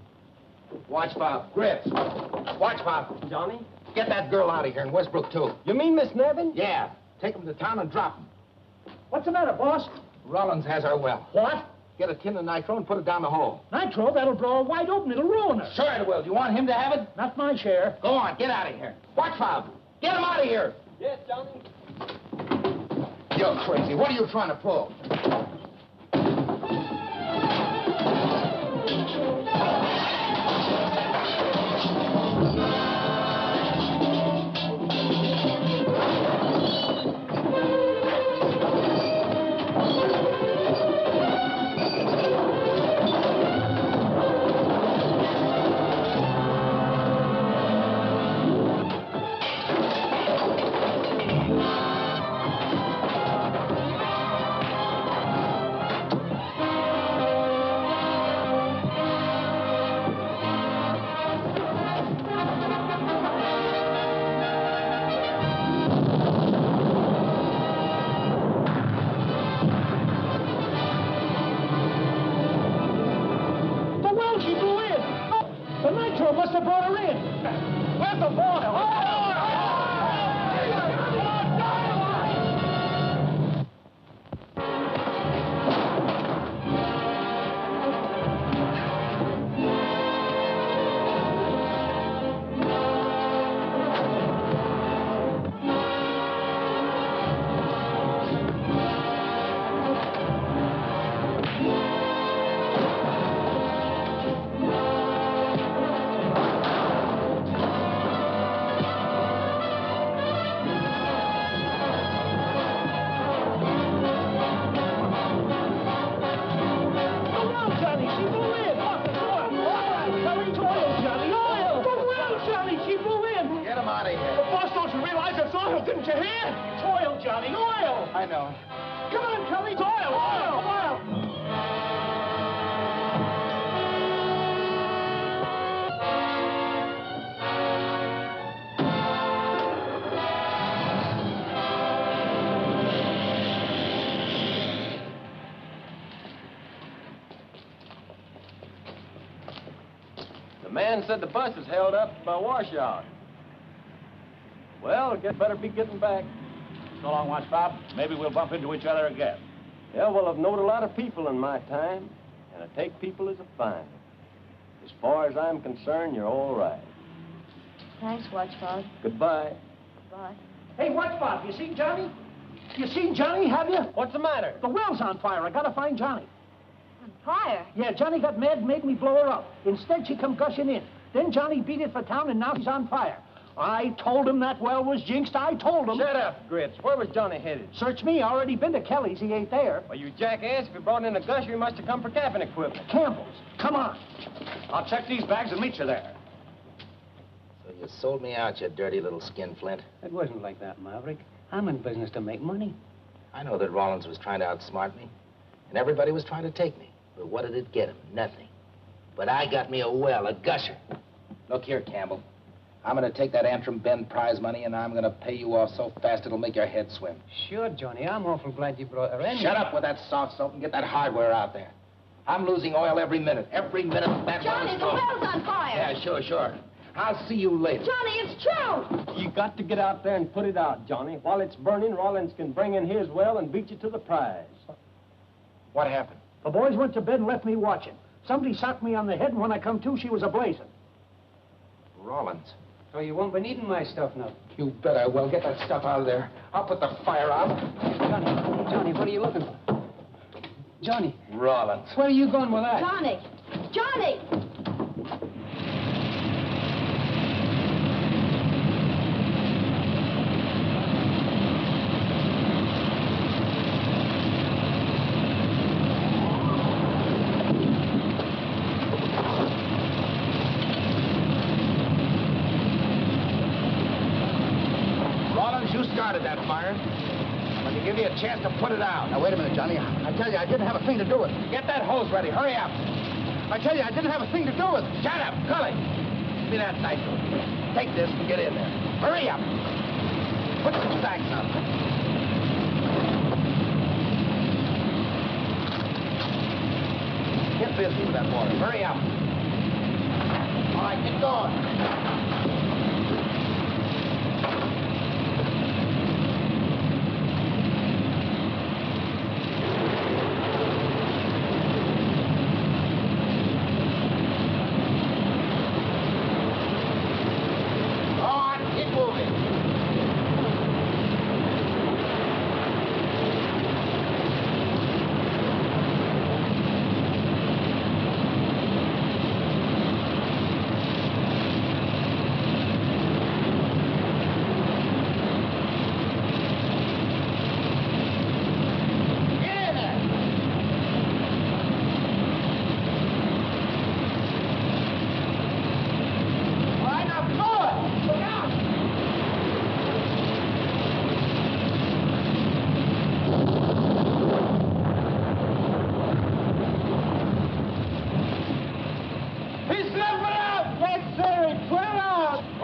Watch Pop. Grips. Watch Pop. Johnny? Get that girl out of here and Westbrook, too. You mean Miss Nevin? Yeah. Take him to town and drop him. What's the matter, boss? Rollins has our well. What? Get a tin of nitro and put it down the hole. Nitro? That'll blow her wide open. It'll ruin her. Sure it will. Do you want him to have it? Not my share. Go on, get out of here. Watch Bob. Get him out of here. Yes, Johnny. You're crazy. What are you trying to pull? The man said the bus is held up by washout. Well, better be getting back. So long, Watch Bob. Maybe we'll bump into each other again. Yeah, well, I've known a lot of people in my time, and I take people as I find them. As far as I'm concerned, you're all right. Thanks, Watchbob. Goodbye. Bye. Hey, Watchbob, you seen Johnny? You seen Johnny, have you? What's the matter? The well's on fire. I gotta find Johnny. On fire? Yeah, Johnny got mad and made me blow her up. Instead, she come gushing in. Then Johnny beat it for town, and now she's on fire. I told him that well was jinxed. I told him. Shut up, Grits. Where was Johnny headed? Search me. I already been to Kelly's. He ain't there. Well, you jackass. If you brought in a gusher, you must have come for camping equipment. Campbell's. Come on. I'll check these bags and meet you there. So you sold me out, you dirty little skinflint. It wasn't like that, Maverick. I'm in business to make money. I know that Rollins was trying to outsmart me, and everybody was trying to take me. But what did it get him? Nothing. But I got me a well, a gusher. Look here, Campbell. I'm gonna take that Antrim Bend prize money, and I'm gonna pay you off so fast it'll make your head swim. Sure, Johnny. I'm awful glad you brought her in. Shut up with that soft soap and get that hardware out there. I'm losing oil every minute. Every minute that Johnny, the well's on fire. Yeah, sure. I'll see you later. Johnny, it's true. You got to get out there and put it out, Johnny. While it's burning, Rollins can bring in his well and beat you to the prize. What happened? The boys went to bed and left me watching. Somebody socked me on the head, and when I come to, she was a-blazing. Rollins. So you won't be needing my stuff now. You bet I will. Get that stuff out of there. I'll put the fire out. Johnny, what are you looking for? Johnny. Rollins. Where are you going with that? Johnny! Johnny! Started that fire. I'm going to give you a chance to put it out. Now, wait a minute, Johnny. I tell you, I didn't have a thing to do with it. Get that hose ready. Hurry up. I tell you, I didn't have a thing to do with it. Shut up, Gully. Give me that knife. Take this and get in there. Hurry up. Put some sacks on. Get busy with that water. Hurry up. All right, get going.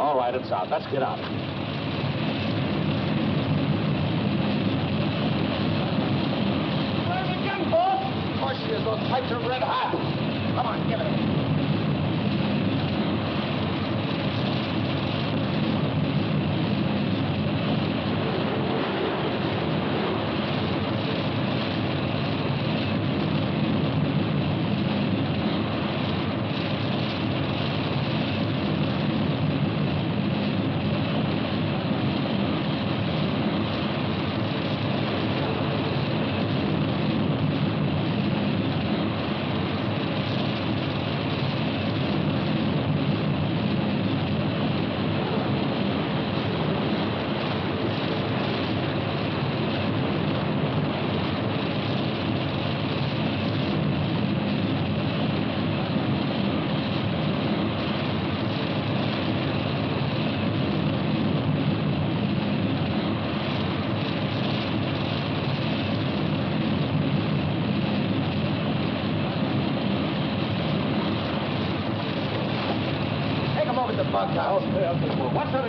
All right, it's out. Let's get out. Where's the gun, boss? Of course she is. Those pipes are red hot. Come on, give it to me. What's her?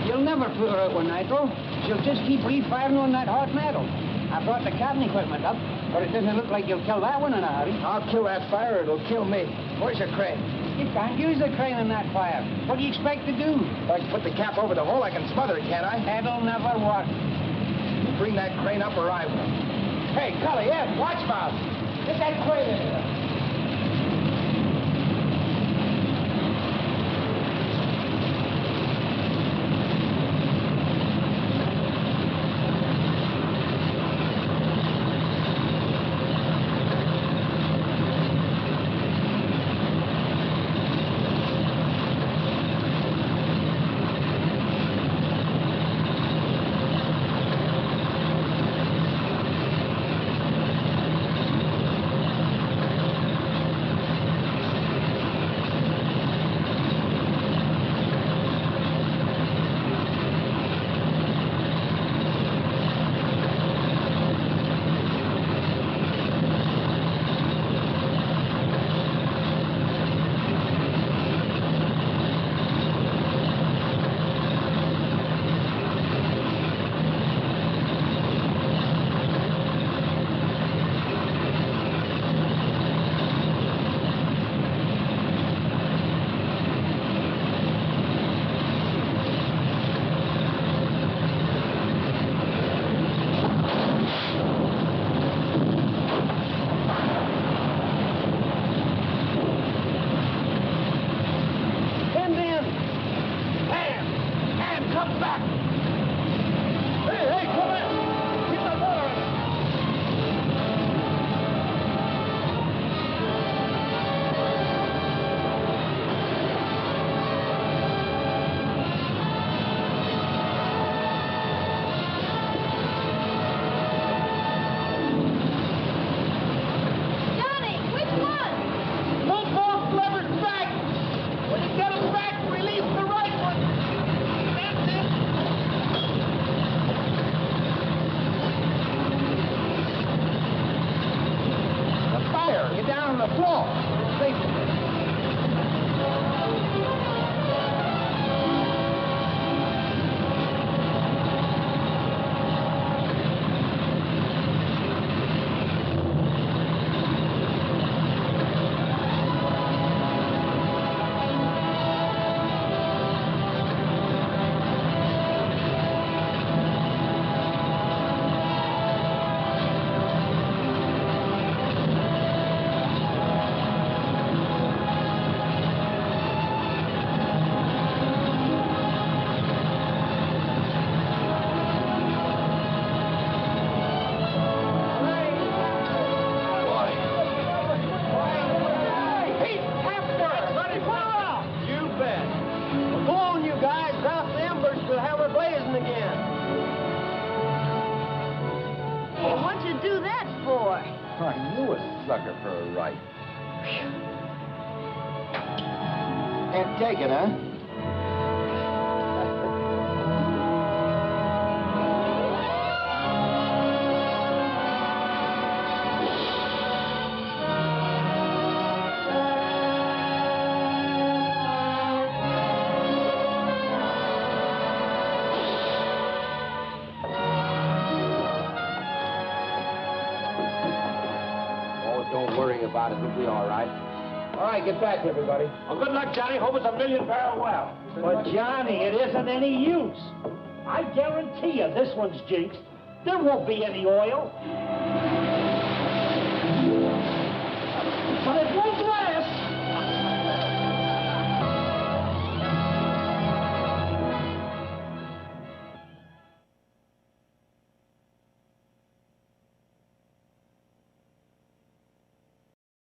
You'll never put her out with nitro. She'll just keep refiring on that hot metal. I brought the cabin equipment up, but it doesn't look like you'll kill that one in a hurry. I'll kill that fire, or it'll kill me. Where's your crane? You can't use the crane in that fire. What do you expect to do? If I can put the cap over the hole, I can smother it, can't I? That'll never work. You bring that crane up or I will. Hey, Cully, Ed, watch mouth. Get that crane in here. I knew a sucker for a right. Can't take it, huh? about it. We'll be all right. All right, get back, everybody. Well, good luck, Johnny. Hope it's a million-barrel well. But, Johnny, it isn't any use. I guarantee you this one's jinxed. There won't be any oil.